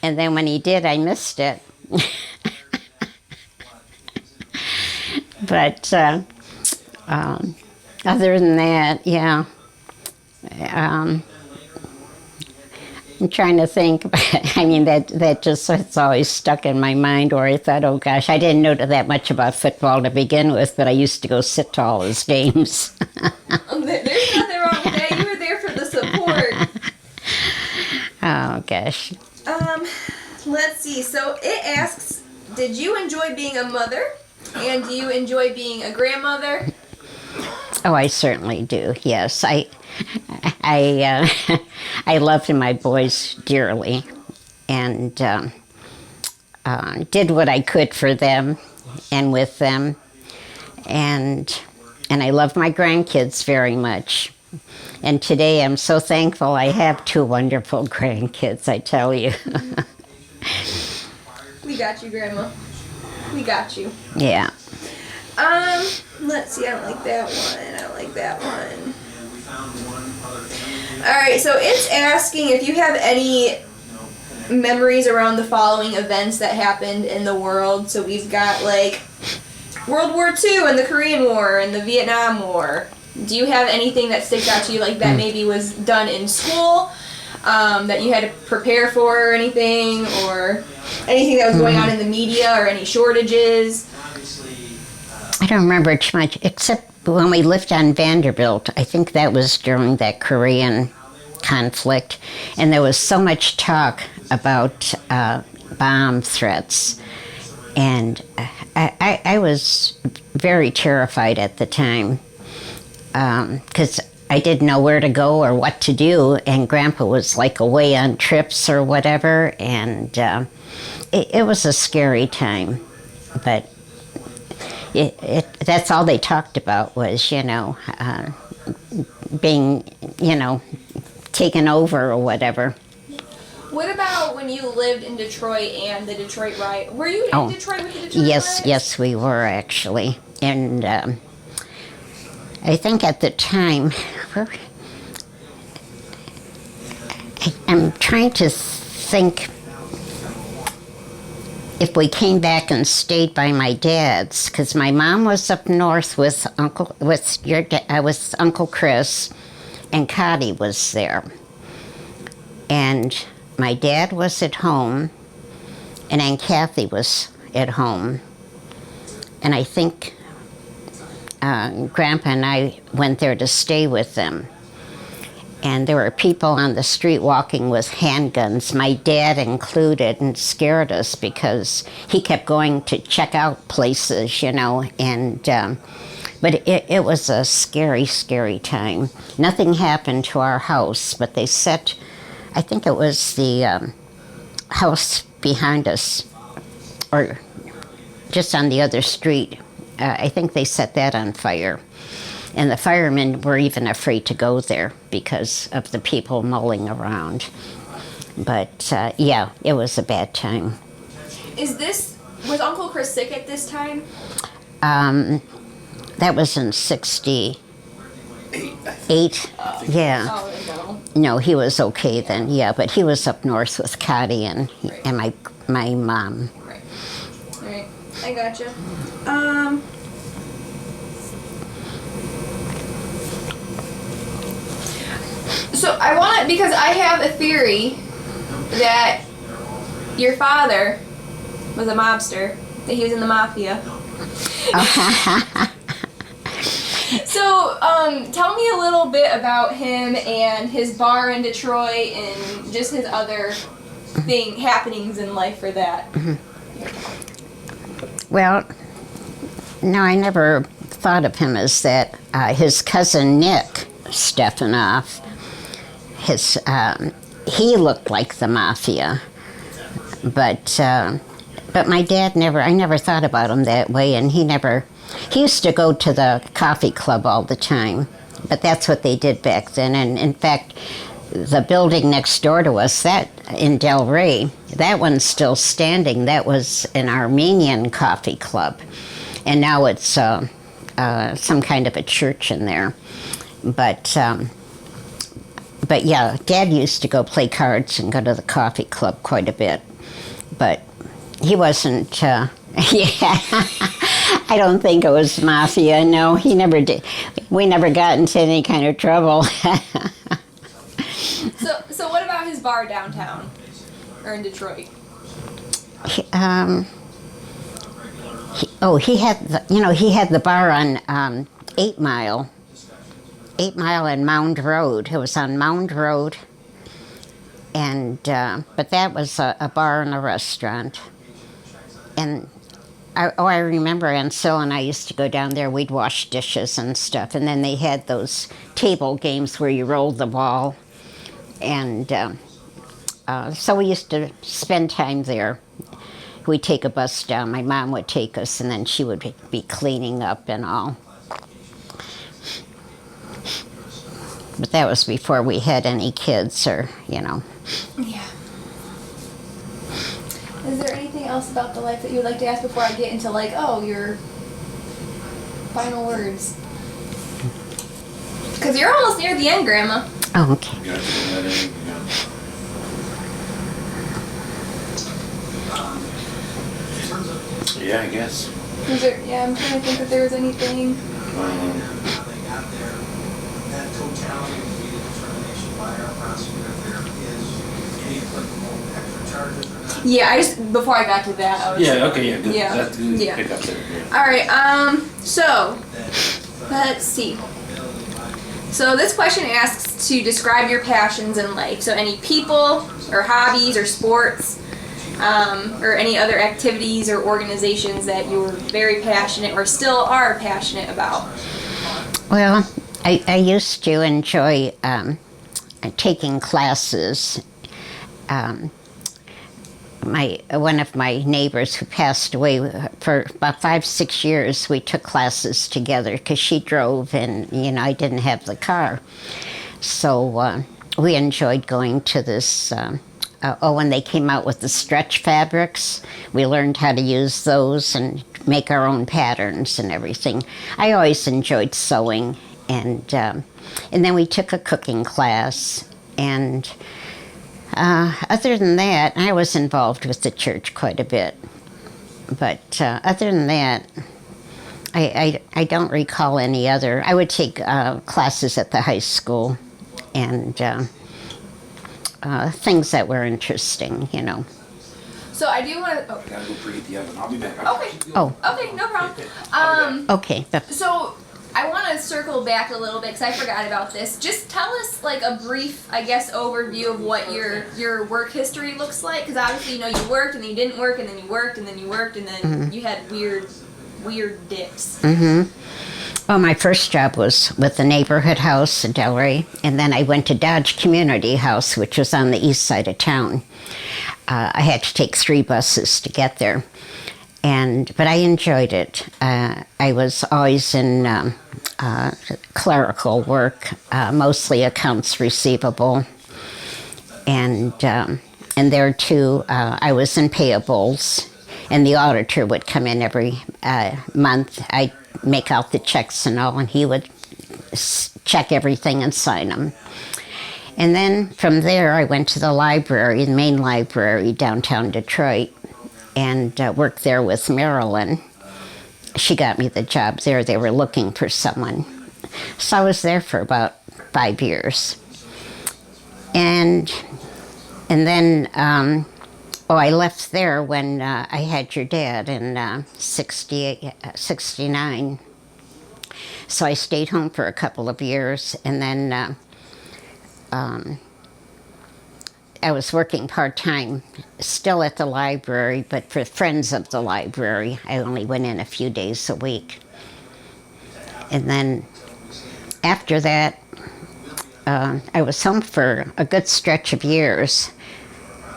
Speaker 1: And then when he did, I missed it. But other than that, yeah. I'm trying to think. I mean, that just it's always stuck in my mind, or I thought, oh gosh, I didn't know that much about football to begin with, but I used to go sit to all his games.
Speaker 2: There's nothing wrong with that. You were there for the support.
Speaker 1: Oh gosh.
Speaker 2: Let's see. So it asks, did you enjoy being a mother? And do you enjoy being a grandmother?
Speaker 1: Oh, I certainly do. Yes, I loved my boys dearly, and did what I could for them and with them, and I love my grandkids very much. And today I'm so thankful I have two wonderful grandkids, I tell you.
Speaker 2: We got you, Grandma. We got you.
Speaker 1: Yeah.
Speaker 2: Let's see, I don't like that one. I don't like that one. Alright, so it's asking if you have any memories around the following events that happened in the world. So we've got like World War II and the Korean War and the Vietnam War. Do you have anything that sticks out to you like that maybe was done in school, that you had to prepare for or anything, or anything that was going on in the media or any shortages?
Speaker 1: I don't remember too much, except when we lived on Vanderbilt. I think that was during that Korean conflict, and there was so much talk about bomb threats, and I was very terrified at the time, because I didn't know where to go or what to do, and Grandpa was like away on trips or whatever, and it was a scary time, but that's all they talked about was, being, taken over or whatever.
Speaker 2: What about when you lived in Detroit and the Detroit riot? Were you in Detroit with the Detroit riots?
Speaker 1: Yes, we were actually. And I think at the time, I'm trying to think if we came back and stayed by my dad's, because my mom was up north with Uncle Chris, and Cotty was there, and my dad was at home, and Aunt Kathy was at home, and I think Grandpa and I went there to stay with them. And there were people on the street walking with handguns, my dad included, and scared us because he kept going to check out places, you know. And but it was a scary, scary time. Nothing happened to our house, but they set, I think it was the house behind us, or just on the other street. I think they set that on fire. And the firemen were even afraid to go there because of the people mulling around. But yeah, it was a bad time.
Speaker 2: Was Uncle Chris sick at this time?
Speaker 1: That was in 68. Yeah.
Speaker 2: Oh,
Speaker 1: No, he was okay then, yeah, but he was up north with Cotty and my mom.
Speaker 2: Right. I gotcha. So I want because I have a theory that your father was a mobster, that he was in the mafia. So, tell me a little bit about him and his bar in Detroit and just his other happenings in life for that.
Speaker 1: Well, no, I never thought of him as that. His cousin Nick Stefanoff, he looked like the mafia, but my dad I never thought about him that way, and he used to go to the coffee club all the time, but that's what they did back then. And in fact, the building next door to us, that in Del Rey, that one's still standing. That was an Armenian coffee club, and now it's some kind of a church in there. But yeah, Dad used to go play cards and go to the coffee club quite a bit, but he wasn't. Yeah, I don't think it was mafia. No, he never did. We never got into any kind of trouble.
Speaker 2: So what about his bar downtown or in Detroit?
Speaker 1: He had the bar on 8 Mile. 8 Mile and Mound Road. It was on Mound Road, and but that was a bar and a restaurant. And I remember Ansel and I used to go down there. We'd wash dishes and stuff, and then they had those table games where you rolled the ball, and so we used to spend time there. We'd take a bus down. My mom would take us, and then she would be cleaning up and all. But that was before we had any kids or, you know.
Speaker 2: Yeah. Is there anything else about the life that you would like to ask before I get into, like, your final words? Because you're almost near the end, Grandma.
Speaker 1: Oh, okay.
Speaker 3: Yeah, I guess.
Speaker 2: I'm trying to think if there was anything. Yeah, before I got to that, I was
Speaker 3: good.
Speaker 2: Yeah.
Speaker 3: That's good.
Speaker 2: Yeah.
Speaker 3: Pick up there. Yeah.
Speaker 2: Alright, so, let's see. So this question asks to describe your passions in life. So any people, or hobbies, or sports, or any other activities or organizations that you're very passionate or still are passionate about.
Speaker 1: Well, I used to enjoy taking classes. One of my neighbors who passed away, for about 5-6 years, we took classes together because she drove and, I didn't have the car. So we enjoyed going to this, when they came out with the stretch fabrics, we learned how to use those and make our own patterns and everything. I always enjoyed sewing, and then we took a cooking class, and other than that, I was involved with the church quite a bit. But other than that, I don't recall any other. I would take classes at the high school and things that were interesting,
Speaker 2: So I do want to.
Speaker 3: Gotta go preheat the oven. I'll be back.
Speaker 1: Oh.
Speaker 2: Okay, no problem.
Speaker 1: Okay.
Speaker 2: So I want to circle back a little bit because I forgot about this. Just tell us like a brief, I guess, overview of what your work history looks like. Because obviously, you know, you worked and then you didn't work, and then you worked and then you worked, and then you had weird dips.
Speaker 1: Well, my first job was with the neighborhood house in Delray, and then I went to Dodge Community House, which was on the east side of town. I had to take 3 buses to get there, but I enjoyed it. I was always in clerical work, mostly accounts receivable, and there too, I was in payables, and the auditor would come in every month. I'd make out the checks and all, and he would check everything and sign them. And then from there, I went to the library, the main library downtown Detroit, and worked there with Marilyn. She got me the job there. They were looking for someone. So I was there for about 5 years. And then, I left there when I had your dad in 69. So I stayed home for a couple of years, and then I was working part-time, still at the library, but for friends of the library. I only went in a few days a week. And then after that, I was home for a good stretch of years,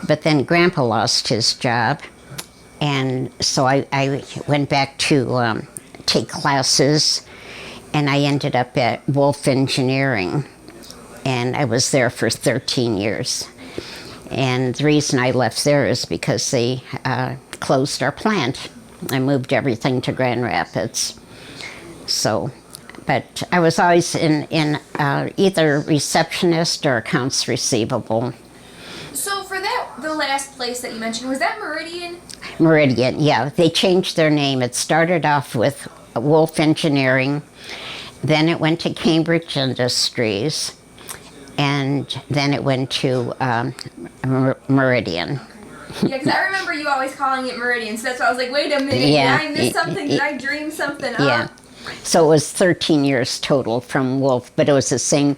Speaker 1: but then Grandpa lost his job, and so I went back to take classes, and I ended up at Wolf Engineering, and I was there for 13 years. And the reason I left there is because they closed our plant. I moved everything to Grand Rapids. So, but I was always in either receptionist or accounts receivable.
Speaker 2: So for the last place that you mentioned, was that Meridian?
Speaker 1: Meridian, yeah. They changed their name. It started off with Wolf Engineering, then it went to Cambridge Industries, and then it went to Meridian.
Speaker 2: Yeah, because I remember you always calling it Meridian, so that's why I was like, wait a minute,
Speaker 1: Yeah,
Speaker 2: did I miss something? Did I dream something up?
Speaker 1: Yeah. So it was 13 years total from Wolf, but it was the same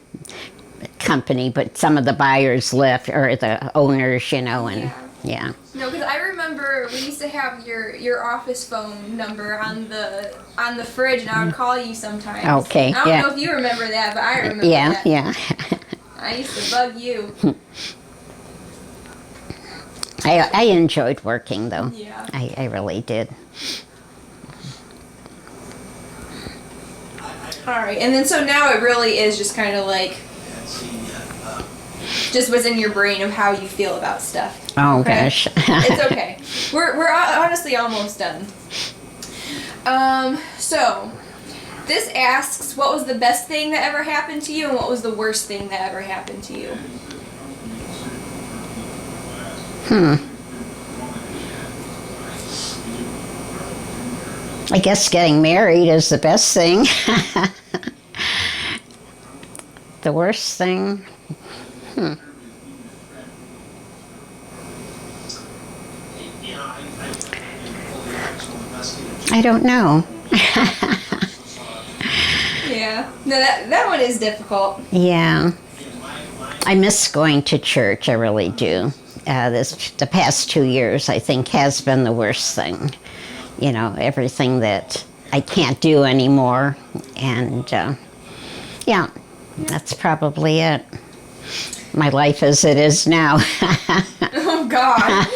Speaker 1: company, but some of the buyers left, or the owners, you know, and yeah.
Speaker 2: No, because I remember we used to have your office phone number on the fridge, and I would call you sometimes.
Speaker 1: Okay,
Speaker 2: I don't
Speaker 1: yeah.
Speaker 2: know if you remember that, but I remember
Speaker 1: Yeah,
Speaker 2: that.
Speaker 1: yeah.
Speaker 2: I used to bug you.
Speaker 1: I enjoyed working, though.
Speaker 2: Yeah.
Speaker 1: I really did.
Speaker 2: All right, and then so now it really is just kind of like just what's in your brain of how you feel about stuff.
Speaker 1: Oh,
Speaker 2: Okay?
Speaker 1: gosh.
Speaker 2: It's okay. We're honestly almost done. So this asks, what was the best thing that ever happened to you, and what was the worst thing that ever happened to you?
Speaker 1: I guess getting married is the best thing. The worst thing? I don't know.
Speaker 2: Yeah. No, that one is difficult.
Speaker 1: Yeah. I miss going to church, I really do. The past 2 years, I think, has been the worst thing. You know, everything that I can't do anymore. And, yeah, that's probably it. My life as it is now.
Speaker 2: Oh, God.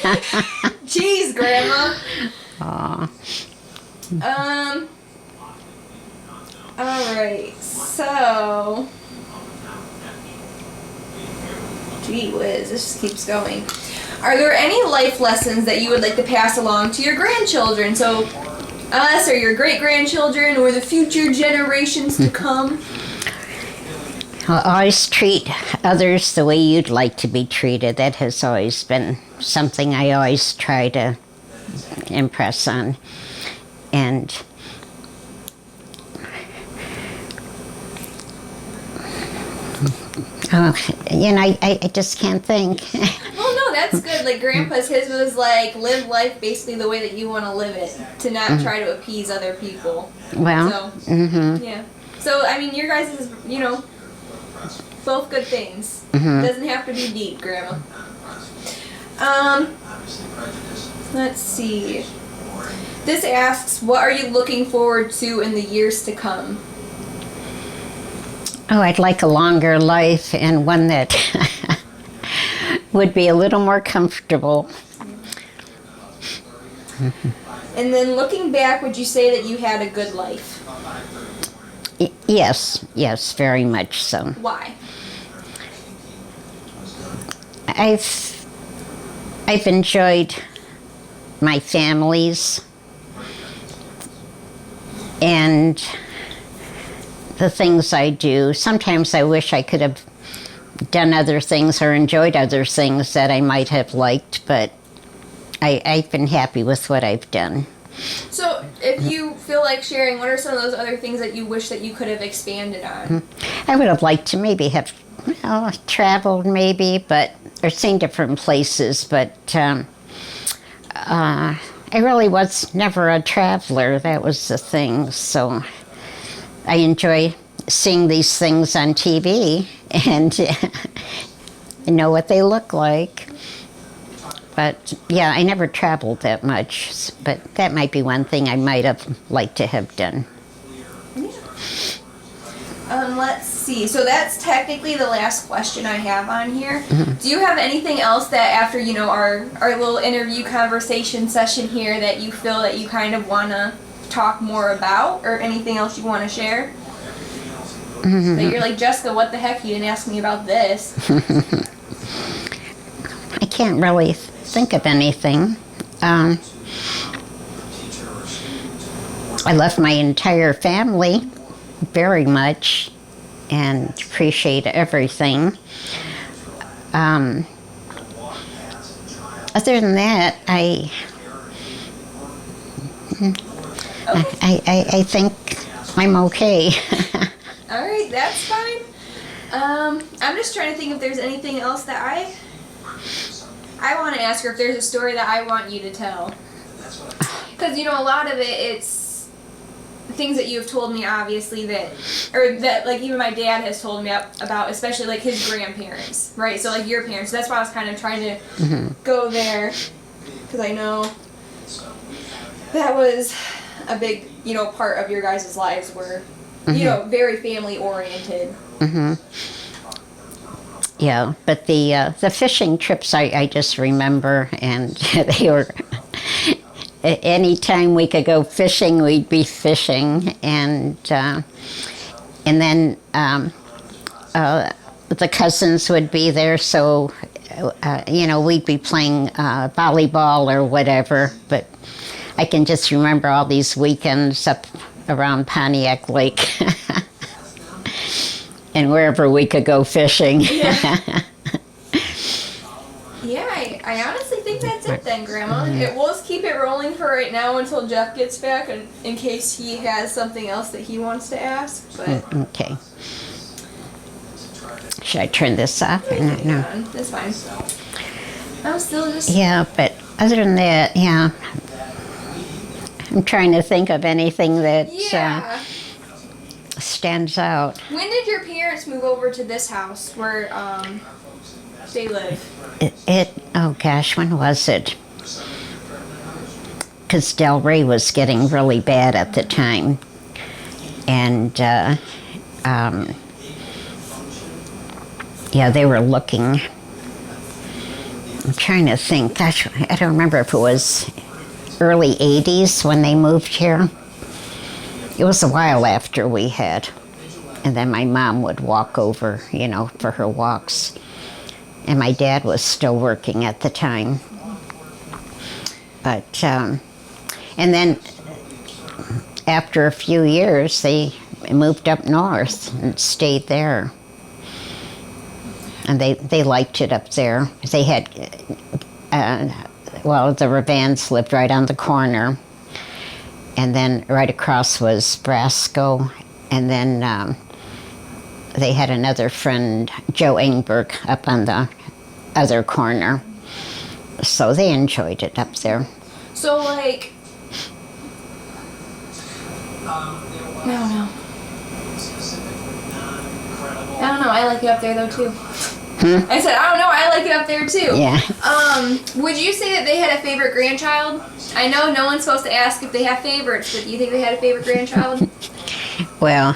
Speaker 2: Jeez, Grandma.
Speaker 1: Aw.
Speaker 2: Alright, so... Gee whiz, this just keeps going. Are there any life lessons that you would like to pass along to your grandchildren? So, us or your great-grandchildren or the future generations to come?
Speaker 1: Always treat others the way you'd like to be treated. That has always been something I always try to impress on. And I just can't think.
Speaker 2: Well, no, that's good. Like, Grandpa's, his was like, live life basically the way that you want to live it. To not try to appease other people.
Speaker 1: Well,
Speaker 2: So, yeah. So, I mean, your guys is, both good things. Doesn't have to be deep, Grandma. Let's see. This asks, what are you looking forward to in the years to come?
Speaker 1: Oh, I'd like a longer life and one that would be a little more comfortable.
Speaker 2: And then looking back, would you say that you had a good life?
Speaker 1: Yes, very much so.
Speaker 2: Why?
Speaker 1: I've enjoyed my families and the things I do. Sometimes I wish I could have done other things or enjoyed other things that I might have liked, but I've been happy with what I've done.
Speaker 2: So, if you feel like sharing, what are some of those other things that you wish that you could have expanded on?
Speaker 1: I would have liked to maybe have traveled maybe, or seen different places, but I really was never a traveler. That was the thing. So I enjoy seeing these things on TV and know what they look like. But yeah, I never traveled that much, but that might be one thing I might have liked to have done.
Speaker 2: Let's see. So that's technically the last question I have on here. Do you have anything else that after, our little interview conversation session here that you feel that you kind of want to talk more about, or anything else you want to share? That you're like, Jessica, what the heck? You didn't ask me about this.
Speaker 1: I can't really think of anything. I love my entire family very much and appreciate everything. Other than that, I think I'm okay.
Speaker 2: All right, that's fine. I'm just trying to think if there's anything else that I want to ask her, if there's a story that I want you to tell. Because, a lot of it's things that you have told me, obviously, that like even my dad has told me about, especially like his grandparents, right? So like your parents. So that's why I was kind of trying to go there, because I know that was a big, part of your guys' lives were, very family oriented.
Speaker 1: Yeah, but the fishing trips I just remember, and they were. Anytime we could go fishing, we'd be fishing, and then the cousins would be there, so we'd be playing volleyball or whatever. But I can just remember all these weekends up around Pontiac Lake, and wherever we could go fishing.
Speaker 2: Yeah, I honestly think that's it then, Grandma. We'll just keep it rolling for right now until Jeff gets back, and in case he has something else that he wants to ask. But
Speaker 1: okay. Should I turn this off or not? No.
Speaker 2: That's fine. I'm still just...
Speaker 1: Yeah, but other than that, yeah. I'm trying to think of anything that stands out.
Speaker 2: When did your parents move over to this house where they live?
Speaker 1: Oh gosh, when was it? Because Delray was getting really bad at the time. And they were looking. I'm trying to think. Gosh, I don't remember if it was early 80s when they moved here. It was a while after we had. And then my mom would walk over, for her walks. And my dad was still working at the time. But, and then after a few years, they moved up north and stayed there. And they liked it up there. They had, the Ravans lived right on the corner. And then right across was Brasco. And then they had another friend, Joe Engberg, up on the other corner. So they enjoyed it up there.
Speaker 2: So, like... No. I like it up there though too. I said, I don't know, I like it up there too.
Speaker 1: Yeah.
Speaker 2: Would you say that they had a favorite grandchild? I know no one's supposed to ask if they have favorites, but do you think they had a favorite grandchild?
Speaker 1: Well,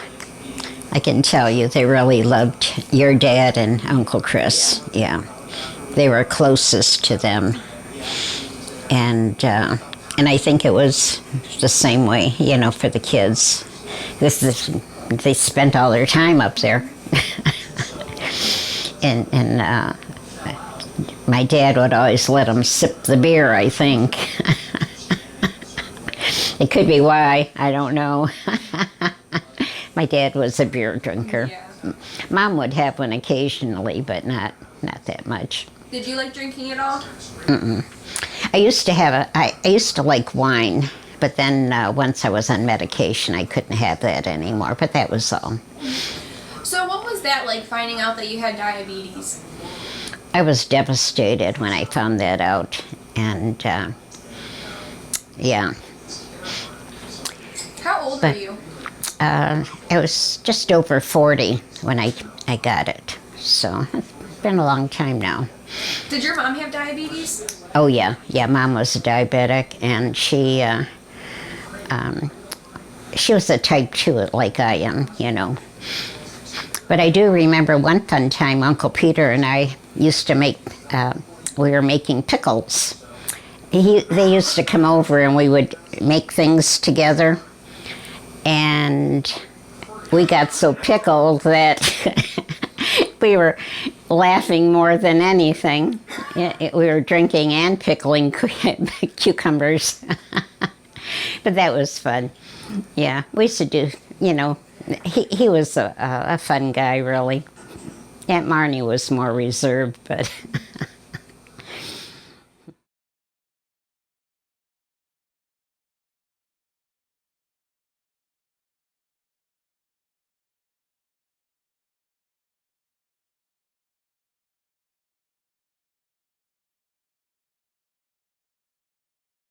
Speaker 1: I can tell you they really loved your dad and Uncle Chris. Yeah. They were closest to them. And I think it was the same way, you know, for the kids. They spent all their time up there. and my dad would always let them sip the beer, I think. It could be why, I don't know. My dad was a beer drinker.
Speaker 2: Yeah.
Speaker 1: Mom would have one occasionally, but not that much.
Speaker 2: Did you like drinking at all?
Speaker 1: I used to like wine, but then once I was on medication, I couldn't have that anymore, but that was all.
Speaker 2: So what was that like, finding out that you had diabetes?
Speaker 1: I was devastated when I found that out, and yeah.
Speaker 2: How old
Speaker 1: But-
Speaker 2: were you?
Speaker 1: I was just over 40 when I got it, so it's been a long time now.
Speaker 2: Did your mom have diabetes?
Speaker 1: Oh yeah, Mom was a diabetic, and she was a type 2 like I am, you know. But I do remember one fun time Uncle Peter and I used to make, we were making pickles. They used to come over and we would make things together, and we got so pickled that we were laughing more than anything. We were drinking and pickling cucumbers. But that was fun. Yeah, we used to do, you know, he was a fun guy, really. Aunt Marnie was more reserved, but